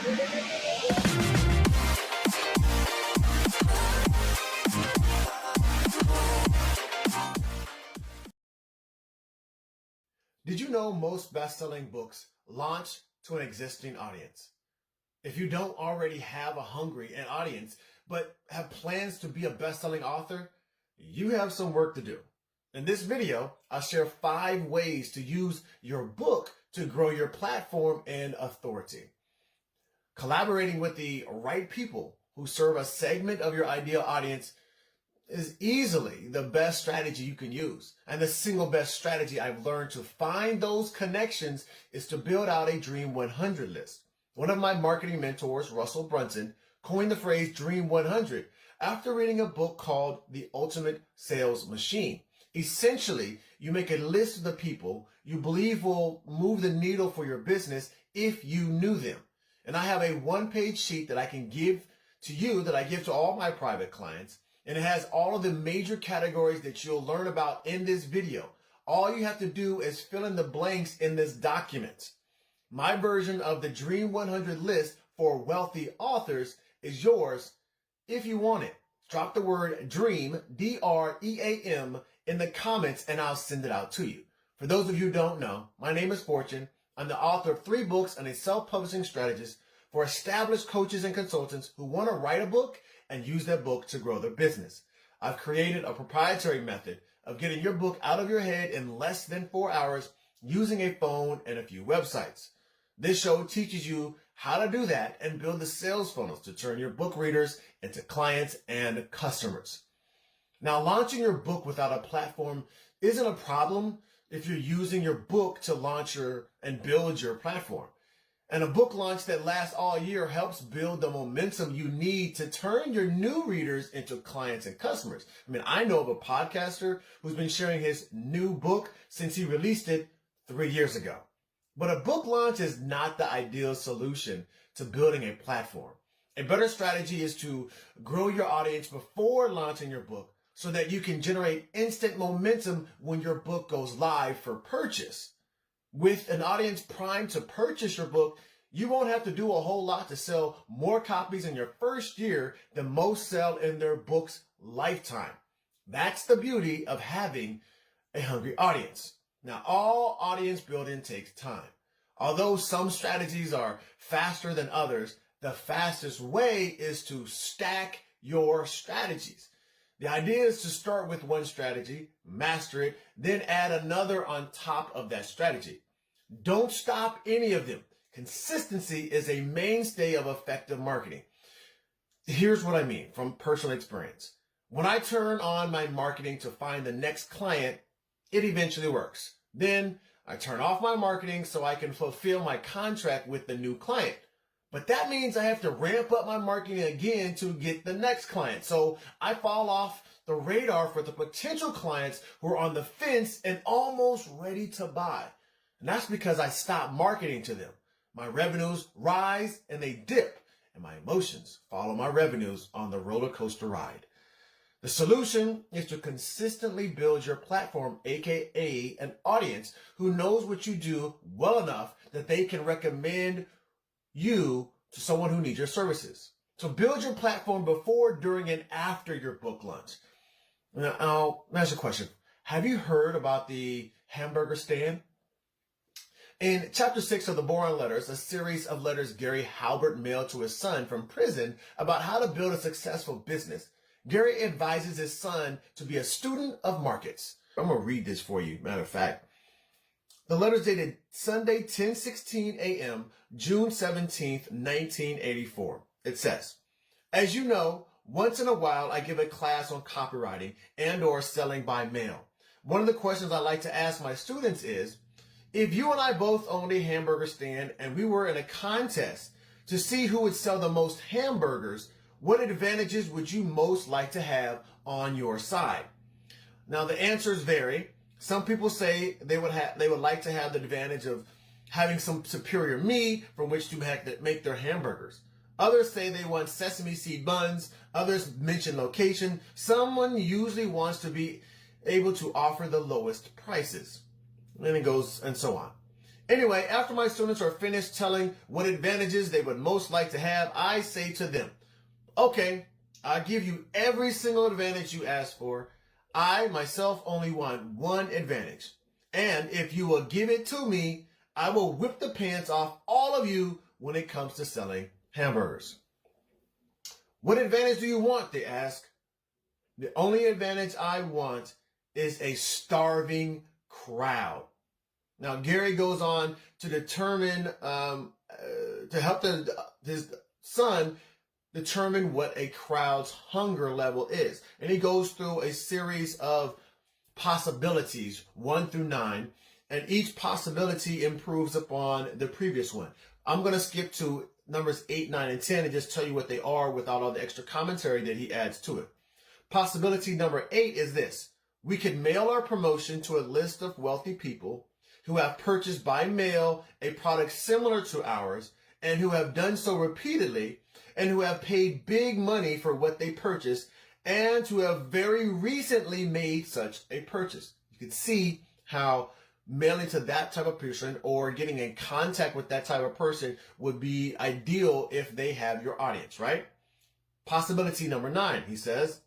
Did you know most best-selling books launch to an existing audience? If you don't already have a hungry audience, but have plans to be a best-selling author, you have some work to do. In this video, I'll share 5 ways to use your book to grow your platform and authority. Collaborating with the right people who serve a segment of your ideal audience is easily the best strategy you can use. And the single best strategy I've learned to find those connections is to build out a Dream 100 list. One of my marketing mentors, Russell Brunson, coined the phrase Dream 100 after reading a book called The Ultimate Sales Machine. Essentially, you make a list of the people you believe will move the needle for your business if you knew them. And I have a 1-page sheet that I can give to you, that I give to all my private clients. And it has all of the major categories that you'll learn about in this video. All you have to do is fill in the blanks in this document. My version of the Dream 100 list for wealthy authors is yours if you want it. Drop the word DREAM, D-R-E-A-M, in the comments and I'll send it out to you. For those of you who don't know, my name is Fortune. I'm the author of 3 books and a self-publishing strategist for established coaches and consultants who want to write a book and use that book to grow their business. I've created a proprietary method of getting your book out of your head in less than 4 hours using a phone and a few websites. This show teaches you how to do that and build the sales funnels to turn your book readers into clients and customers. Now, launching your book without a platform isn't a problem if you're using your book to launch and build your platform. And a book launch that lasts all year helps build the momentum you need to turn your new readers into clients and customers. I mean, I know of a podcaster who's been sharing his new book since he released it 3 years ago. But a book launch is not the ideal solution to building a platform. A better strategy is to grow your audience before launching your book so that you can generate instant momentum when your book goes live for purchase. With an audience primed to purchase your book, you won't have to do a whole lot to sell more copies in your first year than most sell in their book's lifetime. That's the beauty of having a hungry audience. Now, all audience building takes time. Although some strategies are faster than others, the fastest way is to stack your strategies. The idea is to start with one strategy, master it, then add another on top of that strategy. Don't stop any of them. Consistency is a mainstay of effective marketing. Here's what I mean from personal experience. When I turn on my marketing to find the next client, it eventually works. Then I turn off my marketing so I can fulfill my contract with the new client. But that means I have to ramp up my marketing again to get the next client. So I fall off the radar for the potential clients who are on the fence and almost ready to buy. And that's because I stopped marketing to them. My revenues rise and they dip, and my emotions follow my revenues on the roller coaster ride. The solution is to consistently build your platform, aka an audience who knows what you do well enough that they can recommend you to someone who needs your services. So build your platform before, during, and after your book launch. Now, I'll ask you a question. Have you heard about the hamburger stand? In chapter 6 of the Boron Letters, a series of letters Gary Halbert mailed to his son from prison about how to build a successful business, Gary advises his son to be a student of markets. I'm going to read this for you, matter of fact. The letter's dated Sunday, 10:16 a.m., June 17th, 1984. It says, as you know, once in a while I give a class on copywriting and or selling by mail. One of the questions I like to ask my students is, if you and I both owned a hamburger stand and we were in a contest to see who would sell the most hamburgers, what advantages would you most like to have on your side? Now, the answers vary. Some people say they would like to have the advantage of having some superior meat from which to make their hamburgers. Others say they want sesame seed buns. Others mention location. Someone usually wants to be able to offer the lowest prices. And it goes and so on. Anyway, after my students are finished telling what advantages they would most like to have, I say to them, okay, I give you every single advantage you asked for. I myself only want one advantage. And if you will give it to me, I will whip the pants off all of you when it comes to selling hamburgers. What advantage do you want? They ask. The only advantage I want is a starving crowd. Now, Gary goes on to determine, to help his son determine what a crowd's hunger level is. And he goes through a series of possibilities, 1 through 9, and each possibility improves upon the previous one. I'm going to skip to numbers 8, 9, and 10 and just tell you what they are without all the extra commentary that he adds to it. Possibility number 8 is this. We could mail our promotion to a list of wealthy people who have purchased by mail a product similar to ours and who have done so repeatedly and who have paid big money for what they purchased and who have very recently made such a purchase. You can see how mailing to that type of person or getting in contact with that type of person would be ideal if they have your audience, right? Possibility number 9, he says,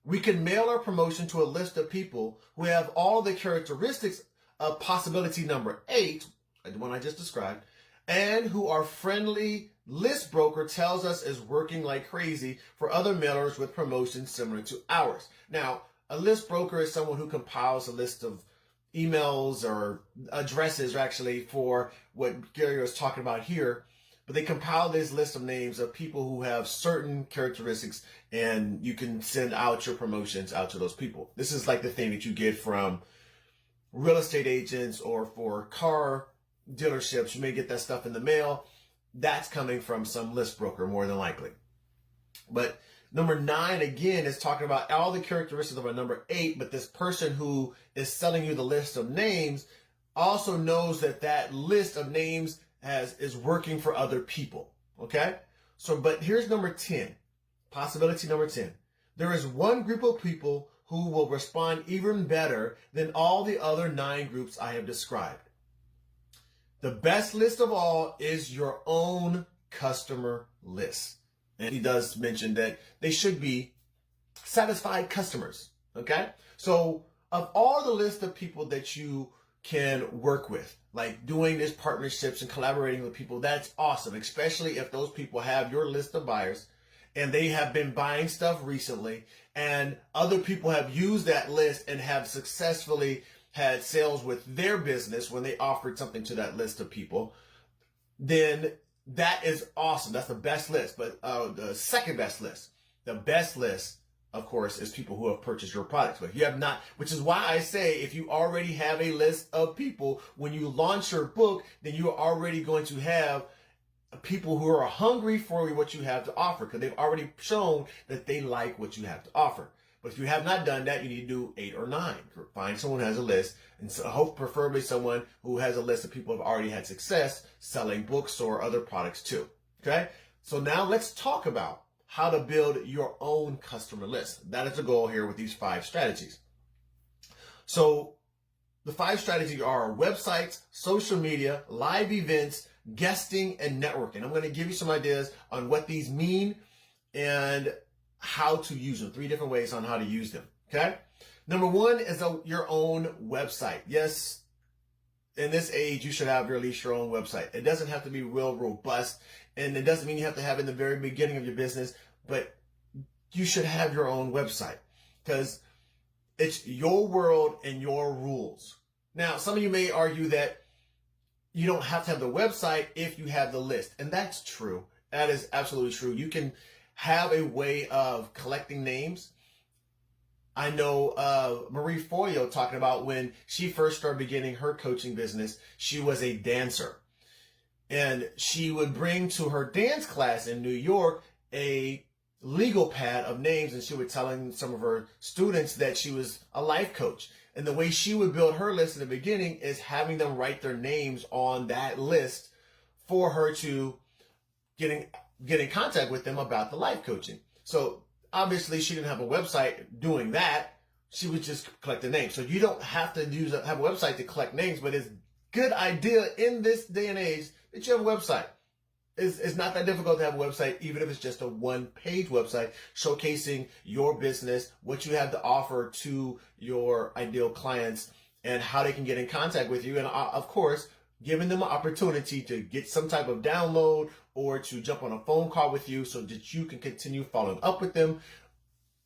we can mail our promotion to a list of people who have all the characteristics of possibility number 8, the one I just described, and who our friendly list broker tells us is working like crazy for other mailers with promotions similar to ours. Now, a list broker is someone who compiles a list of emails or addresses actually for what Gary was talking about here, but they compile this list of names of people who have certain characteristics and you can send out your promotions out to those people. This is like the thing that you get from real estate agents or for car dealerships. You may get that stuff in the mail. That's coming from some list broker more than likely. But number 9, again, is talking about all the characteristics of a number 8, but this person who is selling you the list of names also knows that that list of names is working for other people, okay? So, but here's number 10, possibility number 10. There is one group of people who will respond even better than all the other 9 groups I have described. The best list of all is your own customer list. And he does mention that they should be satisfied customers, okay? So of all the list of people that you can work with, like doing these partnerships and collaborating with people, that's awesome, especially if those people have your list of buyers and they have been buying stuff recently and other people have used that list and have successfully had sales with their business when they offered something to that list of people, then that is awesome. That's the best list. But the second best list, the best list, of course, is people who have purchased your products. But if you have not, which is why I say if you already have a list of people, when you launch your book, then you are already going to have people who are hungry for what you have to offer because they've already shown that they like what you have to offer. But if you have not done that, you need to do 8 or 9. Find someone who has a list, and so hope preferably someone who has a list of people who have already had success selling books or other products too. Okay? So now let's talk about how to build your own customer list. That is the goal here with these 5 strategies. So the 5 strategies are websites, social media, live events, guesting, and networking. I'm going to give you some ideas on what these mean and how to use them. 3 different ways on how to use them. Okay. Number 1 is your own website. Yes, in this age, you should have at least your own website. It doesn't have to be real robust, and it doesn't mean you have to have it in the very beginning of your business, but you should have your own website because it's your world and your rules. Now, some of you may argue that you don't have to have the website if you have the list, and that's true. That is absolutely true. You can have a way of collecting names. I know Marie Forleo talking about when she first started beginning her coaching business, she was a dancer. And she would bring to her dance class in New York a legal pad of names, and she would tell some of her students that she was a life coach. And the way she would build her list in the beginning is having them write their names on that list for her to get in contact with them about the life coaching. So obviously she didn't have a website doing that. She would just collect the names. So you don't have to have a website to collect names, but it's good idea in this day and age that you have a website. It's not that difficult to have a website, even if it's just a one-page website showcasing your business, what you have to offer to your ideal clients, and how they can get in contact with you. And of course, giving them an opportunity to get some type of download or to jump on a phone call with you so that you can continue following up with them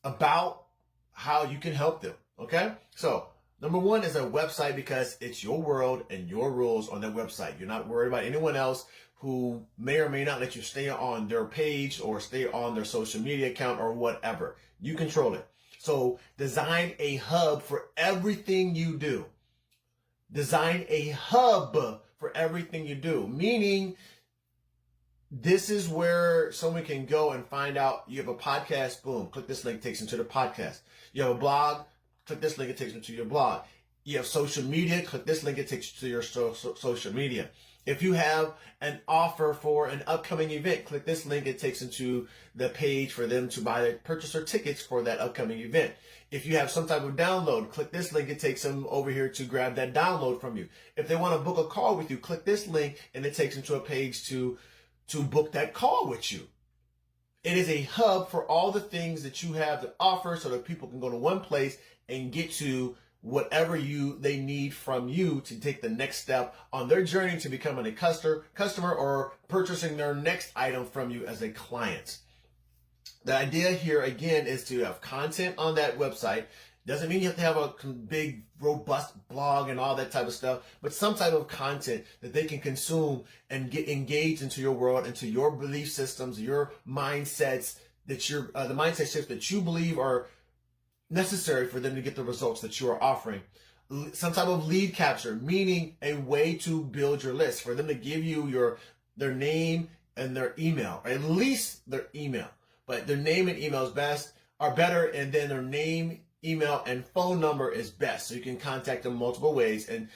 about how you can help them. Okay? So number one is a website, because it's your world and your rules on that website. You're not worried about anyone else who may or may not let you stay on their page or stay on their social media account or whatever. You control it. So design a hub for everything you do. Design a hub for everything you do, meaning this is where someone can go and find out. You have a podcast, boom, click this link, takes them to the podcast. You have a blog, click this link, it takes them to your blog. You have social media, click this link, it takes you to your social media. If you have an offer for an upcoming event, click this link, it takes them to the page for them to purchase their tickets for that upcoming event. If you have some type of download, click this link, it takes them over here to grab that download from you. If they want to book a call with you, click this link and it takes them to a page to book that call with you. It is a hub for all the things that you have to offer so that people can go to one place and get to whatever they need from you to take the next step on their journey to becoming a customer or purchasing their next item from you as a client. The idea here, again, is to have content on that website. Doesn't mean you have to have a big, robust blog and all that type of stuff, but some type of content that they can consume and get engaged into your world, into your belief systems, your mindsets, the mindset shifts that you believe are necessary for them to get the results that you are offering. Some type of lead capture, meaning a way to build your list, for them to give you their name and their email, or at least their email. But their name and email are better, and then their name, email, and phone number is best. So you can contact them multiple ways and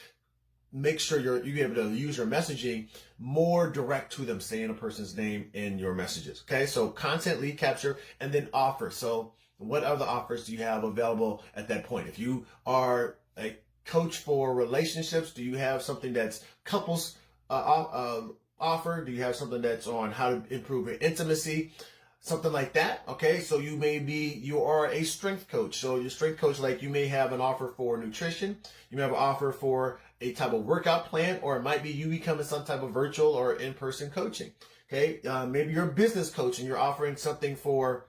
make sure you're able to use your messaging more direct to them, saying a person's name in your messages. Okay, so content, lead capture, and then offers. So what other offers do you have available at that point? If you are a coach for relationships, do you have something that's couples offer? Do you have something that's on how to improve your intimacy? Something like that. Okay, so you are a strength coach. So your strength coach, like, you may have an offer for nutrition. You may have an offer for a type of workout plan, or it might be you becoming some type of virtual or in-person coaching. Okay, maybe you're a business coach and you're offering something for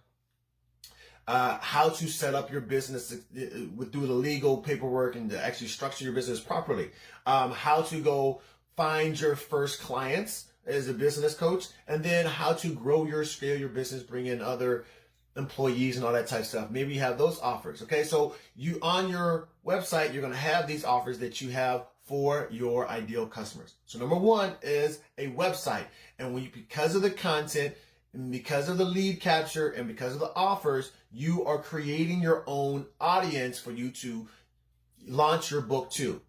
how to set up your business do the legal paperwork and to actually structure your business properly. How to go find your first clients as a business coach, and then how to scale your business, bring in other employees and all that type of stuff. Maybe you have those offers. Okay, so on your website, you're going to have these offers that you have for your ideal customers. So number one is a website, and because of the content, and because of the lead capture, and because of the offers, you are creating your own audience for you to launch your book to.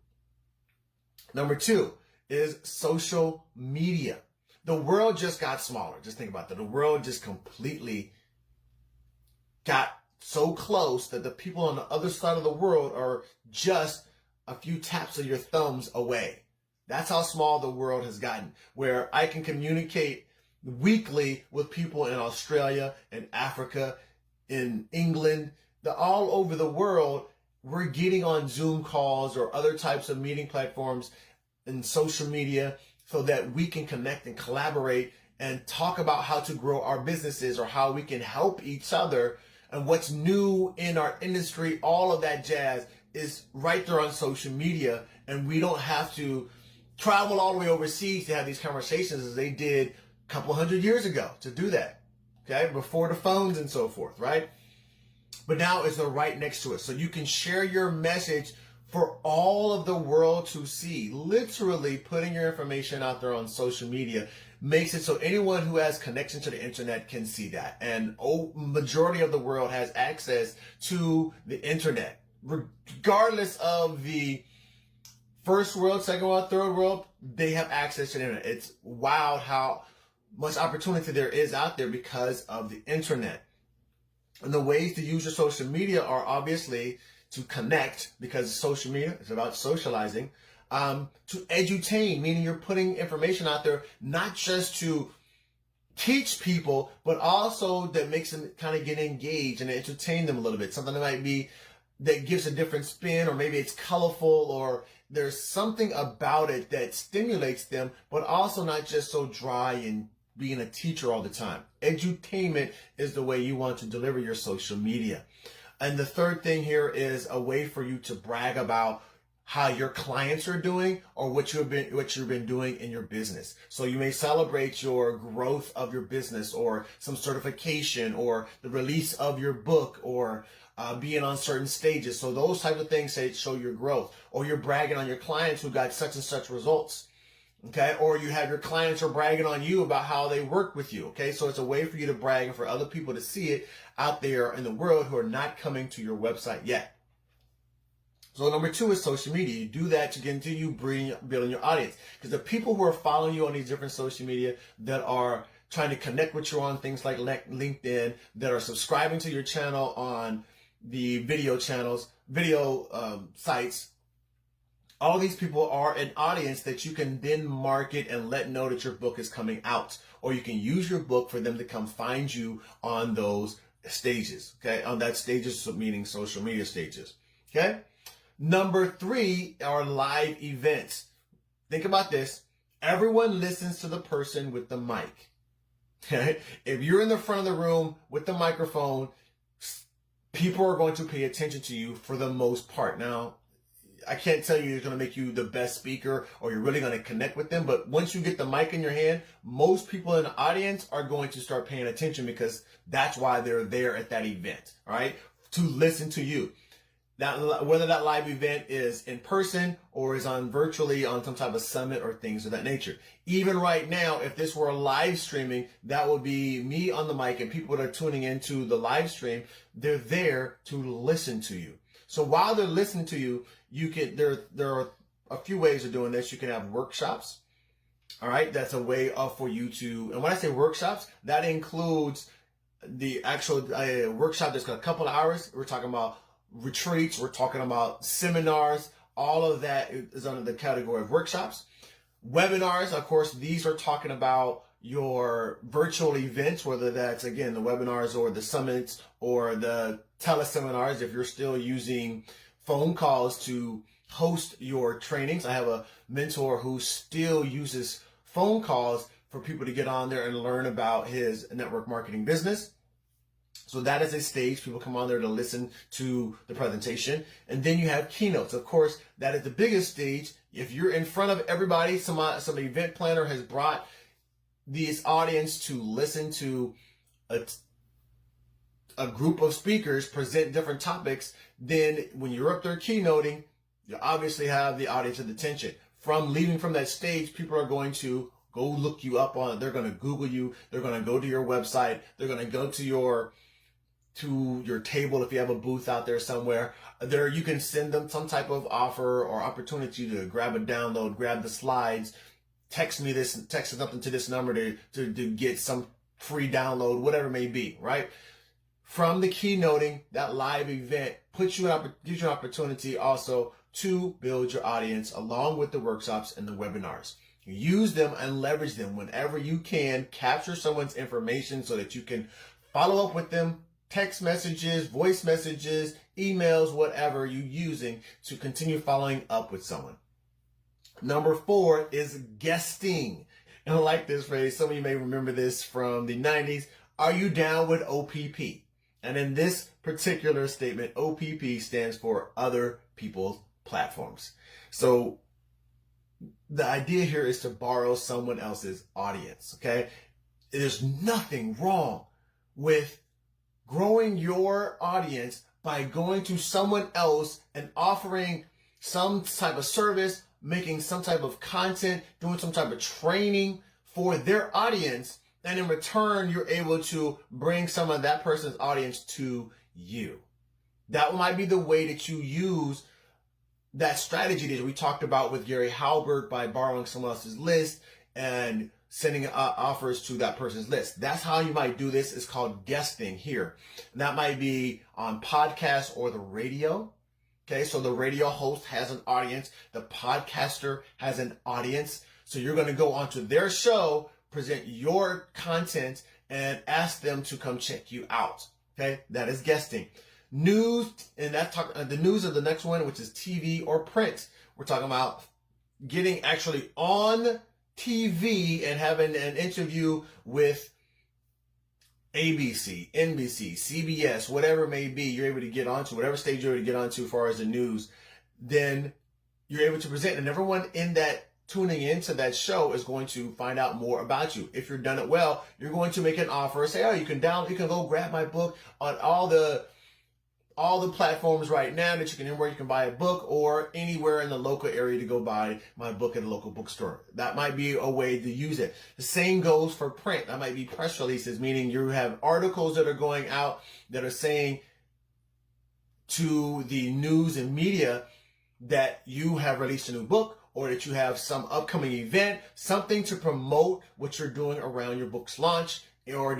Number two is social media. The world just got smaller. Just think about that. The world just completely got so close that the people on the other side of the world are just a few taps of your thumbs away. That's how small the world has gotten, where I can communicate weekly with people in Australia, in Africa, in England, all over the world. We're getting on Zoom calls or other types of meeting platforms and social media so that we can connect and collaborate and talk about how to grow our businesses or how we can help each other and what's new in our industry. All of that jazz is right there on social media, and we don't have to travel all the way overseas to have these conversations as they did a couple hundred years ago to do that, okay, before the phones and so forth, right? But now it's right next to it, so you can share your message for all of the world to see. Literally putting your information out there on social media makes it so anyone who has connection to the internet can see that. And majority of the world has access to the internet. Regardless of the first world, second world, third world, they have access to the internet. It's wild how much opportunity there is out there because of the internet. And the ways to use your social media are obviously to connect, because social media is about socializing, to edutain, meaning you're putting information out there, not just to teach people, but also that makes them kind of get engaged and entertain them a little bit. Something that might be that gives a different spin, or maybe it's colorful, or there's something about it that stimulates them, but also not just so dry and being a teacher all the time. Edutainment is the way you want to deliver your social media. And the third thing here is a way for you to brag about how your clients are doing, or what you've been doing in your business. So you may celebrate your growth of your business, or some certification, or the release of your book, or being on certain stages. So those types of things show your growth. Or you're bragging on your clients who got such and such results. Okay, or you have your clients are bragging on you about how they work with you. Okay, so it's a way for you to brag and for other people to see it out there in the world who are not coming to your website yet. So number 2 is social media. You do that to continue building your audience, because the people who are following you on these different social media, that are trying to connect with you on things like LinkedIn, that are subscribing to your channel on the video channels, sites, all these people are an audience that you can then market and let know that your book is coming out, or you can use your book for them to come find you on those stages. Okay, on that stages, meaning social media stages. Okay. Number 3 are live events. Think about this. Everyone listens to the person with the mic. Okay? If you're in the front of the room with the microphone, people are going to pay attention to you for the most part. Now, I can't tell you it's going to make you the best speaker or you're really going to connect with them, but once you get the mic in your hand, most people in the audience are going to start paying attention, because that's why they're there at that event, all right? To listen to you. Now, whether that live event is in person or is on virtually on some type of summit or things of that nature. Even right now, if this were live streaming, that would be me on the mic, and people that are tuning into the live stream, they're there to listen to you. So while they're listening to you, there are a few ways of doing this. You can have workshops. All right. That's a way for you to, and when I say workshops, that includes the actual workshop that's got a couple of hours. We're talking about retreats, we're talking about seminars. All of that is under the category of workshops. Webinars, of course, these are talking about your virtual events, whether that's, again, the webinars or the summits or the teleseminars, if you're still using phone calls to host your trainings. I have a mentor who still uses phone calls for people to get on there and learn about his network marketing business. So that is a stage. People come on there to listen to the presentation. And then you have keynotes. Of course, that is the biggest stage. If you're in front of everybody, some event planner has brought this audience to listen to a group of speakers present different topics, then when you're up there keynoting, you obviously have the audience's attention. From leaving from that stage, people are going to go look you up on it. They're going to Google you. They're going to go to your website. They're going to go to your table if you have a booth out there somewhere. There, you can send them some type of offer or opportunity to grab a download, grab the slides, text something to this number to get some free download, whatever it may be, right? From the keynoting, that live event gives you an opportunity also to build your audience along with the workshops and the webinars. Use them and leverage them whenever you can. Capture someone's information so that you can follow up with them, text messages, voice messages, emails, whatever you're using to continue following up with someone. Number 4 is guesting. And I like this phrase. Some of you may remember this from the 90s. Are you down with OPP? And in this particular statement, OPP stands for other people's platforms. So the idea here is to borrow someone else's audience, okay? There's nothing wrong with growing your audience by going to someone else and offering some type of service, making some type of content, doing some type of training for their audience. And in return, you're able to bring some of that person's audience to you. That might be the way that you use that strategy that we talked about with Gary Halbert by borrowing someone else's list and sending offers to that person's list. That's how you might do this. It's called guesting here. And that might be on podcasts or the radio. Okay, so the radio host has an audience. The podcaster has an audience. So you're going to go onto their show, present your content, and ask them to come check you out. Okay, that is guesting. News, and the news of the next one, which is TV or print. We're talking about getting actually on TV and having an interview with ABC, NBC, CBS, whatever it may be, you're able to get onto, whatever stage you're able to get onto as far as the news, then you're able to present. And everyone in that tuning into that show is going to find out more about you. If you've done it well, you're going to make an offer, say, oh, you can go grab my book on all the platforms right now that you can, where you can buy a book, or anywhere in the local area to go buy my book at a local bookstore. That might be a way to use it. The same goes for print. That might be press releases, meaning you have articles that are going out that are saying to the news and media that you have released a new book, or that you have some upcoming event, something to promote what you're doing around your book's launch, or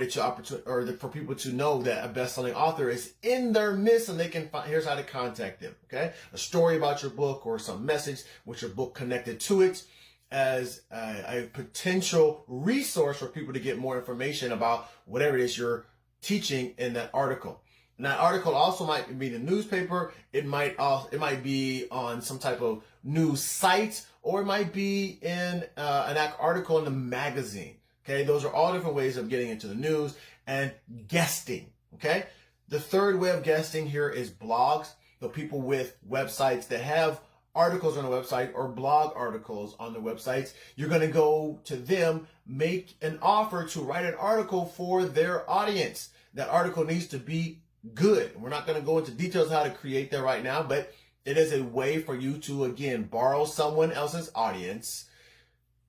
for people to know that a best-selling author is in their midst, and they can find, here's how to contact them. Okay, a story about your book or some message with your book connected to it as a potential resource for people to get more information about whatever it is you're teaching in that article. And that article also might be the newspaper. It might be on some type of news site, or it might be in an article in the magazine. Okay, those are all different ways of getting into the news and guesting. Okay, the third way of guesting here is blogs. The people with websites that have articles on the website or blog articles on the websites, you're going to go to them, make an offer to write an article for their audience. That article needs to be good. We're not going to go into details how to create that right now, but it is a way for you to, again, borrow someone else's audience,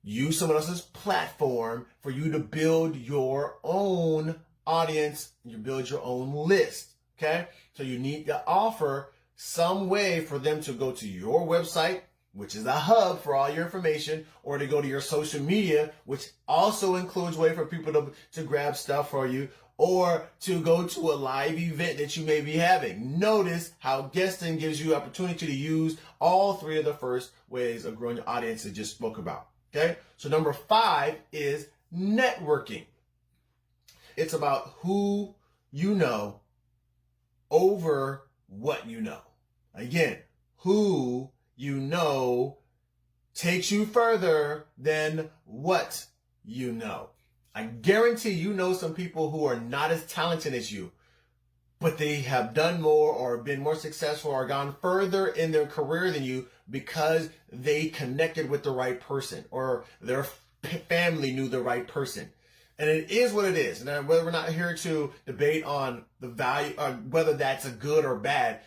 use someone else's platform for you to build your own audience, you build your own list, okay? So you need to offer some way for them to go to your website, which is a hub for all your information, or to go to your social media, which also includes way for people to grab stuff for you, or to go to a live event that you may be having. Notice how guesting gives you opportunity to use all three of the first ways of growing your audience that just spoke about. Okay, so number 5 is networking. It's about who you know over what you know. Again, who you know takes you further than what you know. I guarantee you know some people who are not as talented as you, but they have done more or been more successful or gone further in their career than you because they connected with the right person, or their family knew the right person. And it is what it is. And whether we're not here to debate on the value, or whether that's a good or bad,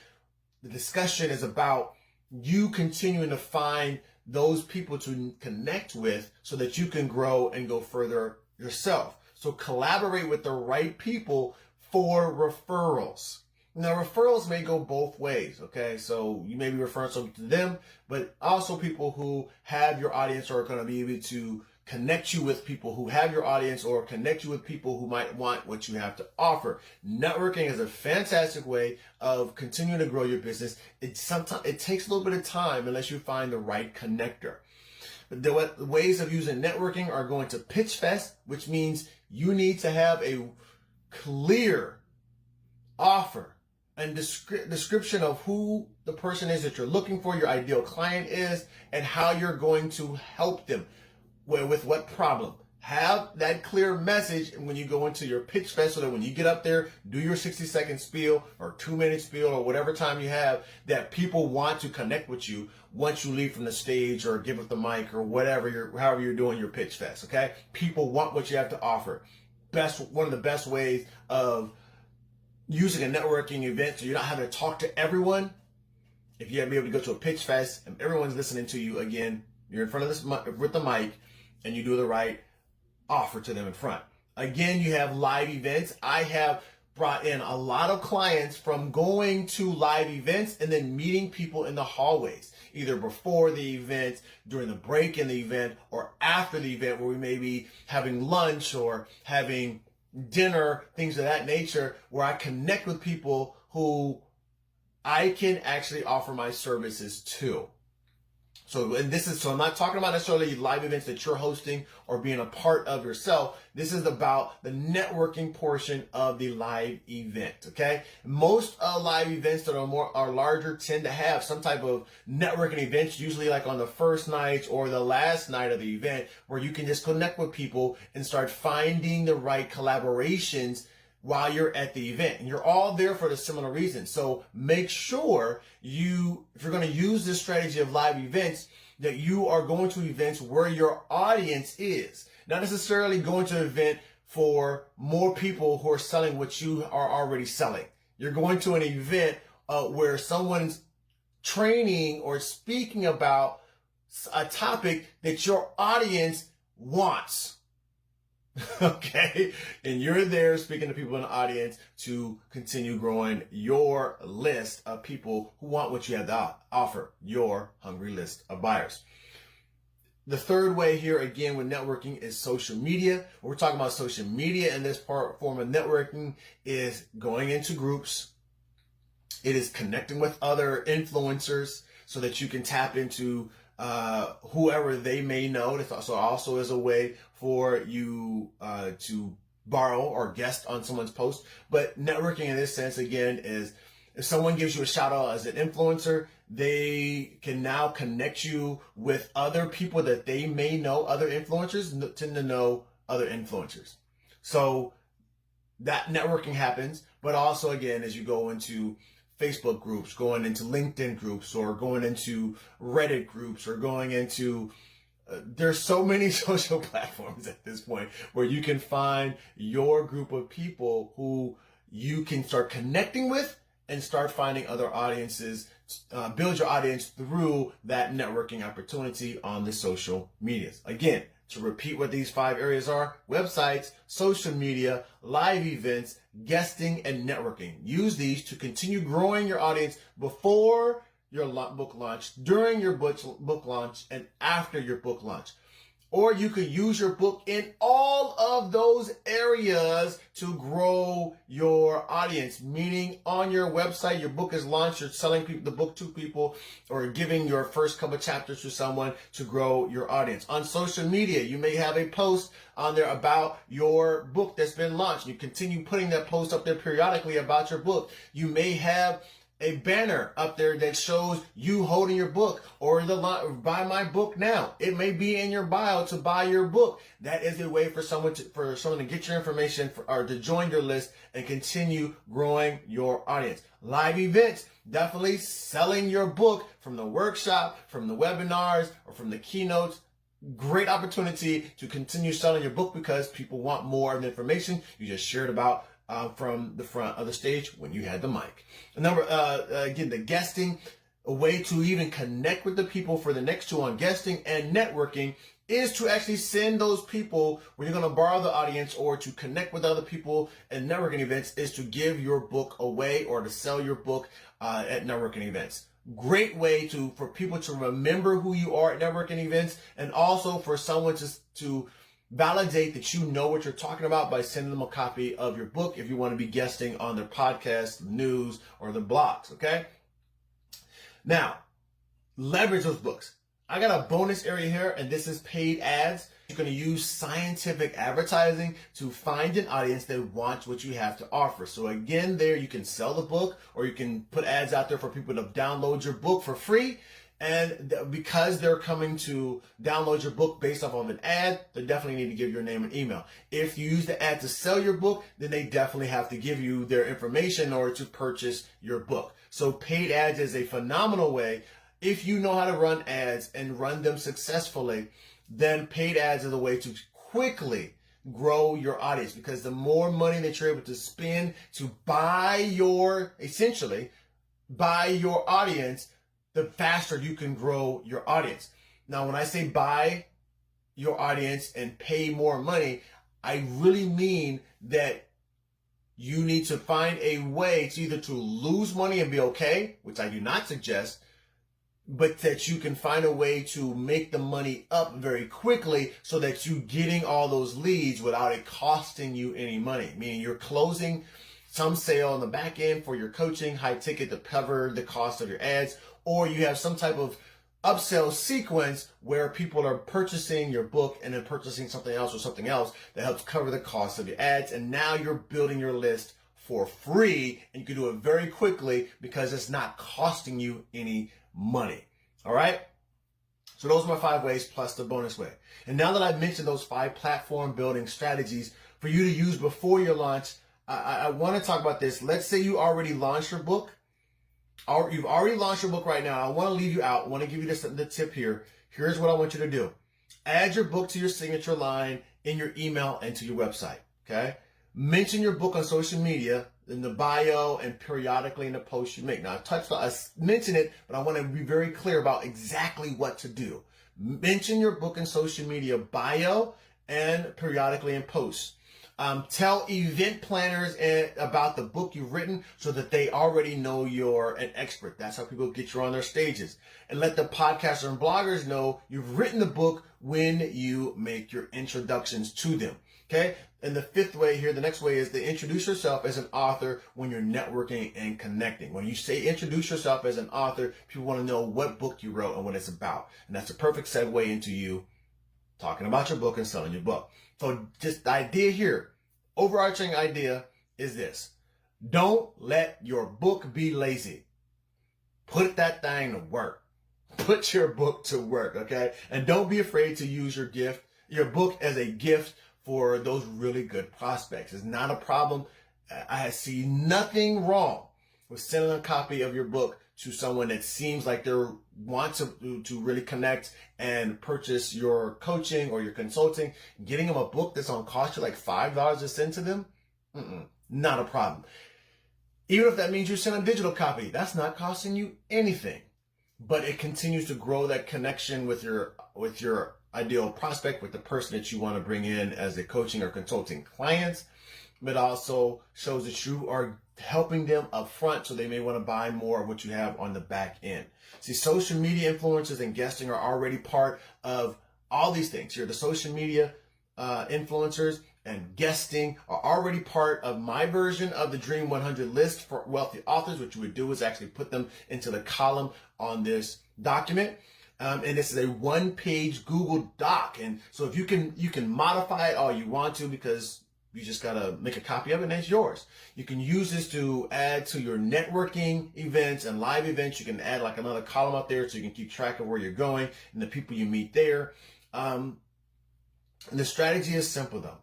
the discussion is about you continuing to find those people to connect with so that you can grow and go further yourself. So collaborate with the right people for referrals. Now, referrals may go both ways, okay? So you may be referring something to them, but also people who have your audience are going to be able to connect you with people who have your audience, or connect you with people who might want what you have to offer. Networking is a fantastic way of continuing to grow your business. It takes a little bit of time unless you find the right connector. But the ways of using networking are going to Pitch Fest, which means you need to have a clear offer and description of who the person is that you're looking for, your ideal client is, and how you're going to help them with what problem. Have that clear message when you go into your pitch fest, so that when you get up there, do your 60-second spiel or 2-minute spiel or whatever time you have, that people want to connect with you once you leave from the stage or give up the mic or however you're doing your pitch fest, okay? People want what you have to offer. One of the best ways of using a networking event, so you're not having to talk to everyone. If you have to be able to go to a pitch fest and everyone's listening to you, again, you're in front of this with the mic and you do the right offer to them in front. Again, you have live events. I have brought in a lot of clients from going to live events and then meeting people in the hallways, either before the event, during the break in the event, or after the event, where we may be having lunch or having dinner, things of that nature, where I connect with people who I can actually offer my services too. So I'm not talking about necessarily live events that you're hosting or being a part of yourself. This is about the networking portion of the live event. Okay. Most live events that are larger tend to have some type of networking events, usually like on the first night or the last night of the event, where you can just connect with people and start finding the right collaborations while you're at the event. And you're all there for the similar reason. So make sure if you're going to use this strategy of live events, that you are going to events where your audience is. Not necessarily going to an event for more people who are selling what you are already selling. You're going to an event where someone's training or speaking about a topic that your audience wants. Okay, and you're there speaking to people in the audience to continue growing your list of people who want what you have to offer, your hungry list of buyers. The third way here, again, with networking is social media. When we're talking about social media in this form of networking is going into groups. It is connecting with other influencers so that you can tap into whoever they may know. So also is a way for you to borrow or guest on someone's post. But networking in this sense, again, is if someone gives you a shout out as an influencer, they can now connect you with other people that they may know. Other influencers tend to know other influencers. So that networking happens. But also, again, as you go into Facebook groups, going into LinkedIn groups, or going into Reddit groups, or going into there's so many social platforms at this point where you can find your group of people who you can start connecting with and start finding other audiences, build your audience through that networking opportunity on the social medias. Again, to repeat what these 5 areas are: websites, social media, live events, guesting, and networking. Use these to continue growing your audience before your book launch, during your book launch, and after your book launch. Or you could use your book in all of those areas to grow your audience. Meaning on your website, your book is launched, you're selling the book to people, or giving your first couple chapters to someone to grow your audience. On social media, you may have a post on there about your book that's been launched. You continue putting that post up there periodically about your book. You may have a banner up there that shows you holding your book, or buy my book now. It may be in your bio to buy your book. That is a way for someone to get your information or to join your list and continue growing your audience. Live events, definitely selling your book from the workshop, from the webinars, or from the keynotes. Great opportunity to continue selling your book because people want more of the information you just shared about from the front of the stage when you had the mic. Again, the guesting, a way to even connect with the people for the next 2 on guesting and networking is to actually send those people when you're going to borrow the audience, or to connect with other people at networking events, is to give your book away or to sell your book at networking events. Great way for people to remember who you are at networking events, and also for someone to validate that you know what you're talking about by sending them a copy of your book if you want to be guesting on their podcast, news, or the blogs, okay? Now, leverage those books. I got a bonus area here, and this is paid ads. You're going to use scientific advertising to find an audience that wants what you have to offer. So again, there you can sell the book, or you can put ads out there for people to download your book for free. And because they're coming to download your book based off of an ad, they definitely need to give your name and email. If you use the ad to sell your book, then they definitely have to give you their information in order to purchase your book. So paid ads is a phenomenal way. If you know how to run ads and run them successfully, then paid ads is a way to quickly grow your audience, because the more money that you're able to spend to essentially buy your audience, the faster you can grow your audience. Now, when I say buy your audience and pay more money, I really mean that you need to find a way to either to lose money and be okay, which I do not suggest, but that you can find a way to make the money up very quickly so that you're getting all those leads without it costing you any money. Meaning you're closing some sale on the back end for your coaching, high ticket to cover the cost of your ads, or you have some type of upsell sequence where people are purchasing your book and then purchasing something else or something else that helps cover the cost of your ads. And now you're building your list for free, and you can do it very quickly because it's not costing you any money. All right. So those are my 5 ways plus the bonus way. And now that I've mentioned those 5 platform building strategies for you to use before your launch, I want to talk about this. Let's say you already launched your book. You've already launched your book right now. I want to leave you out. I want to give you the tip here. Here's what I want you to do. Add your book to your signature line in your email and to your website. Okay. Mention your book on social media in the bio and periodically in the posts you make. Now, I mentioned it, but I want to be very clear about exactly what to do. Mention your book in social media bio and periodically in posts. Tell event planners about the book you've written so that they already know you're an expert. That's how people get you on their stages. And let the podcasters and bloggers know you've written the book when you make your introductions to them. Okay? And the 5th way here, the next way is to introduce yourself as an author when you're networking and connecting. When you say introduce yourself as an author, people want to know what book you wrote and what it's about. And that's a perfect segue into you talking about your book and selling your book. So just the idea here, overarching idea is this. Don't let your book be lazy. Put that thing to work. Put your book to work, okay? And don't be afraid to use your book as a gift for those really good prospects. It's not a problem. I see nothing wrong with sending a copy of your book to someone that seems like they want to really connect and purchase your coaching or your consulting. Getting them a book that's on cost you like $5 to send to them, not a problem. Even if that means you send a digital copy, that's not costing you anything. But it continues to grow that connection with your ideal prospect, with the person that you want to bring in as a coaching or consulting client. But also shows that you are helping them up front, so they may want to buy more of what you have on the back end. See, social media influencers and guesting are already part of all these things here. The social media influencers and guesting are already part of my version of the Dream 100 list for wealthy authors. What you would do is actually put them into the column on this document. And this is a 1-page Google Doc. And so if you can modify it all you want to, because you just got to make a copy of it and it's yours. You can use this to add to your networking events and live events. You can add like another column up there so you can keep track of where you're going and the people you meet there. And the strategy is simple though.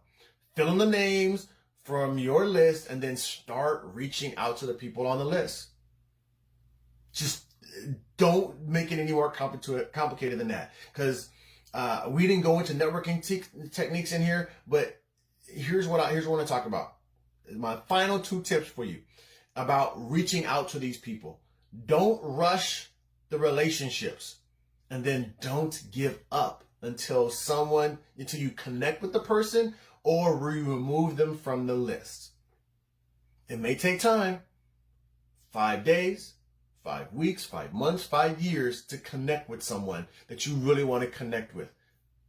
Fill in the names from your list and then start reaching out to the people on the list. Just don't make it any more complicated than that, because we didn't go into networking techniques in here, but here's what I want to talk about. My final 2 tips for you about reaching out to these people. Don't rush the relationships, and then don't give up until you connect with the person or you remove them from the list. It may take time, 5 days, 5 weeks, 5 months, 5 years to connect with someone that you really want to connect with.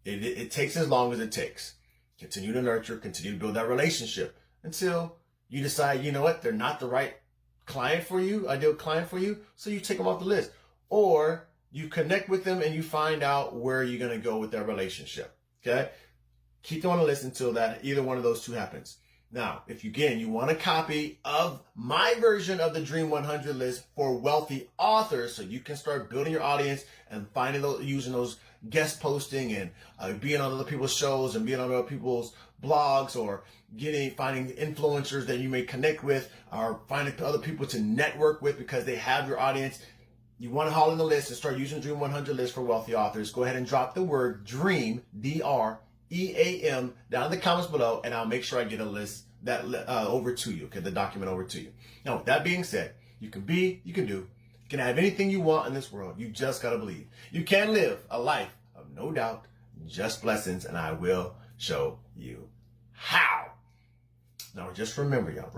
It takes as long as it takes. Continue to nurture, continue to build that relationship until you decide, you know what, they're not the right client for you, ideal client for you, so you take them off the list. Or you connect with them and you find out where you're going to go with that relationship, okay? Keep them on the list until that either one of those 2 happens. Now, if you want a copy of my version of the Dream 100 list for wealthy authors, so you can start building your audience and using those guest posting and being on other people's shows and being on other people's blogs, or finding influencers that you may connect with, or finding other people to network with because they have your audience. You want to haul in the list and start using Dream 100 list for wealthy authors. Go ahead and drop the word DREAM, DREAM, down in the comments below, and I'll make sure I get a list that over to you, okay, the document over to you. Now, with that being said, you can be, you can do, you can have anything you want in this world. You just got to believe. You can live a life of no doubt, just blessings, and I will show you how. Now, just remember, y'all,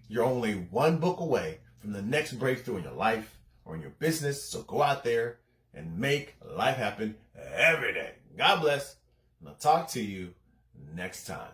you're only one book away from the next breakthrough in your life or in your business, so go out there and make life happen every day. God bless, and I'll talk to you next time.